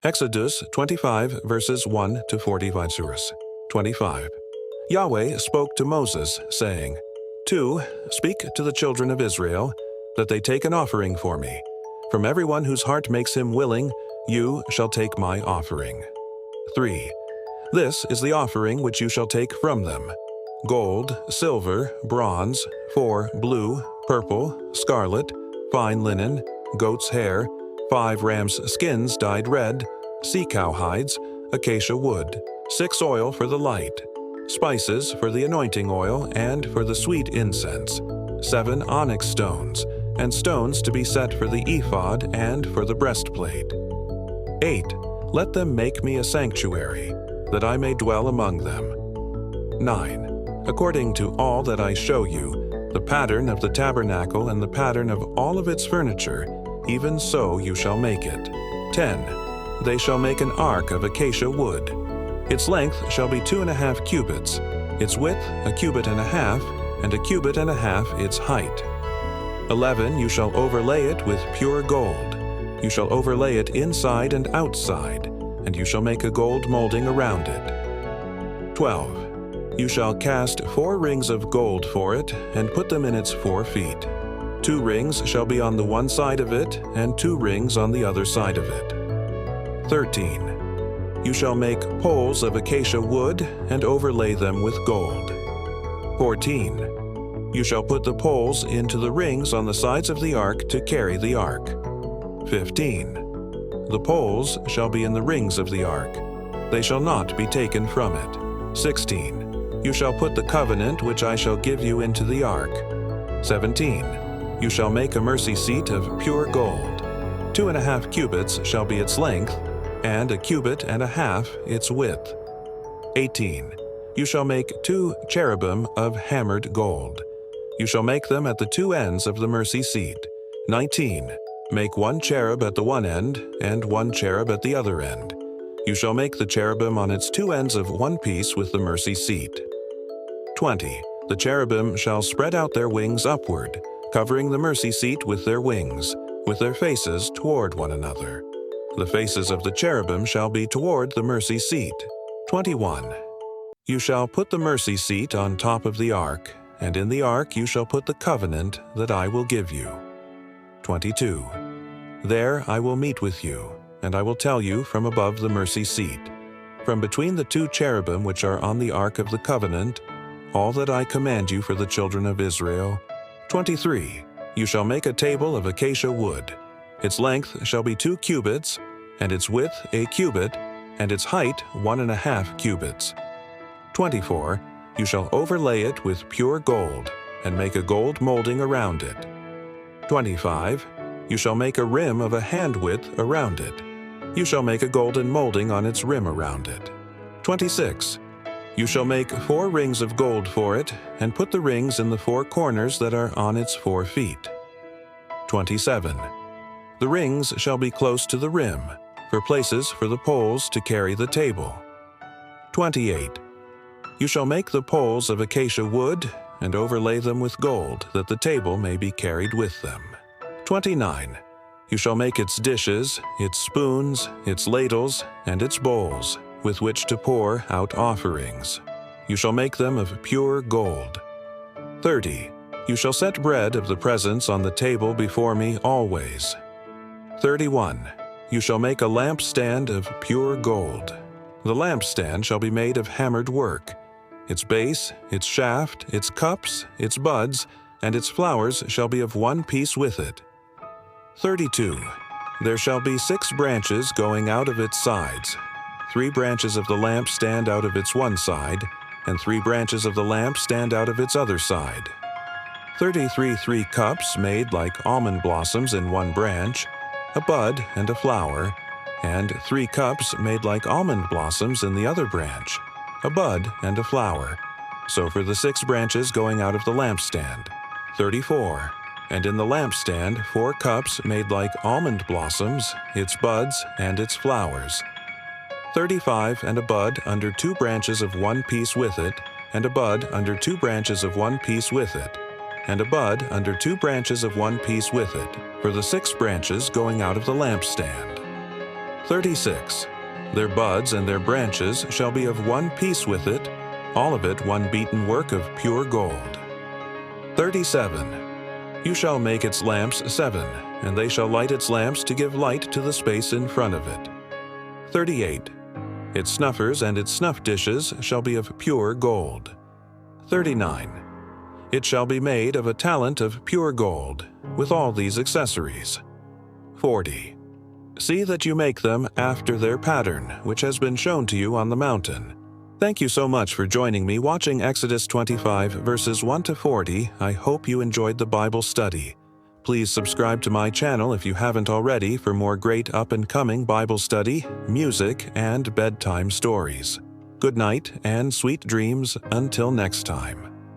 Exodus 25 verses 1 to 45 surahs. 25. Yahweh spoke to Moses, saying, 2. Speak to the children of Israel, that they take an offering for me. From everyone whose heart makes him willing, you shall take my offering. 3. This is the offering which you shall take from them: gold, silver, bronze, 4 blue, purple, scarlet, fine linen, goat's hair, 5 rams' skins dyed red, sea-cow hides, acacia wood, 6 oil for the light, spices for the anointing oil and for the sweet incense, 7 onyx stones, and stones to be set for the ephod and for the breastplate. 8. Let them make me a sanctuary, that I may dwell among them. 9. According to all that I show you, the pattern of the tabernacle and the pattern of all of its furniture, even so you shall make it. 10. They shall make an ark of acacia wood. Its length shall be 2.5 cubits, its width 1.5 cubits, and 1.5 cubits its height. 11. You shall overlay it with pure gold. You shall overlay it inside and outside, and you shall make a gold molding around it. 12. You shall cast 4 rings of gold for it, and put them in its 4 feet. 2 rings shall be on the one side of it, and 2 rings on the other side of it. 13. You shall make poles of acacia wood, and overlay them with gold. 14. You shall put the poles into the rings on the sides of the ark to carry the ark. 15. The poles shall be in the rings of the ark. They shall not be taken from it. 16. You shall put the covenant which I shall give you into the ark. 17. You shall make a mercy seat of pure gold. 2.5 cubits shall be its length, and 1.5 cubits its width. 18. You shall make 2 cherubim of hammered gold. You shall make them at the 2 ends of the mercy seat. 19. Make 1 cherub at the one end, and 1 cherub at the other end. You shall make the cherubim on its 2 ends of one piece with the mercy seat. 20. The cherubim shall spread out their wings upward, covering the mercy seat with their wings, with their faces toward one another. The faces of the cherubim shall be toward the mercy seat. 21. You shall put the mercy seat on top of the ark, and in the ark you shall put the covenant that I will give you. 22. There I will meet with you, and I will tell you from above the mercy seat, from between the 2 cherubim which are on the ark of the covenant, all that I command you for the children of Israel. 23. You shall make a table of acacia wood. Its length shall be 2 cubits, and its width 1 cubit, and its height 1.5 cubits. 24. You shall overlay it with pure gold, and make a gold molding around it. 25. You shall make a rim of a hand width around it. You shall make a golden molding on its rim around it. 26. You shall make 4 rings of gold for it, and put the rings in the 4 corners that are on its 4 feet. 27. The rings shall be close to the rim, for places for the poles to carry the table. 28. You shall make the poles of acacia wood, and overlay them with gold, that the table may be carried with them. 29. You shall make its dishes, its spoons, its ladles, and its bowls, with which to pour out offerings. You shall make them of pure gold. 30. You shall set bread of the presence on the table before me always. 31. You shall make a lampstand of pure gold. The lampstand shall be made of hammered work. Its base, its shaft, its cups, its buds, and its flowers shall be of one piece with it. 32. There shall be 6 branches going out of its sides. 3 branches of the lamp stand out of its one side, and 3 branches of the lamp stand out of its other side. 33 3 cups made like almond blossoms in one branch, a bud and a flower, and 3 cups made like almond blossoms in the other branch, a bud and a flower. So for the 6 branches going out of the lampstand. 34. And in the lampstand 4 cups made like almond blossoms, its buds and its flowers. 35. And a bud under 2 branches of one piece with it, and a bud under 2 branches of one piece with it, and a bud under 2 branches of one piece with it, for the 6 branches going out of the lampstand. 36. Their buds and their branches shall be of one piece with it, all of it one beaten work of pure gold. 37. You shall make its lamps 7, and they shall light its lamps to give light to the space in front of it. 38. Its snuffers and its snuff dishes shall be of pure gold. 39. It shall be made of a talent of pure gold, with all these accessories. 40. See that you make them after their pattern, which has been shown to you on the mountain. Thank you so much for joining me watching Exodus 25 verses 1 to 40. I hope you enjoyed the Bible study. Please subscribe to my channel if you haven't already for more great up-and-coming Bible study, music, and bedtime stories. Good night and sweet dreams until next time.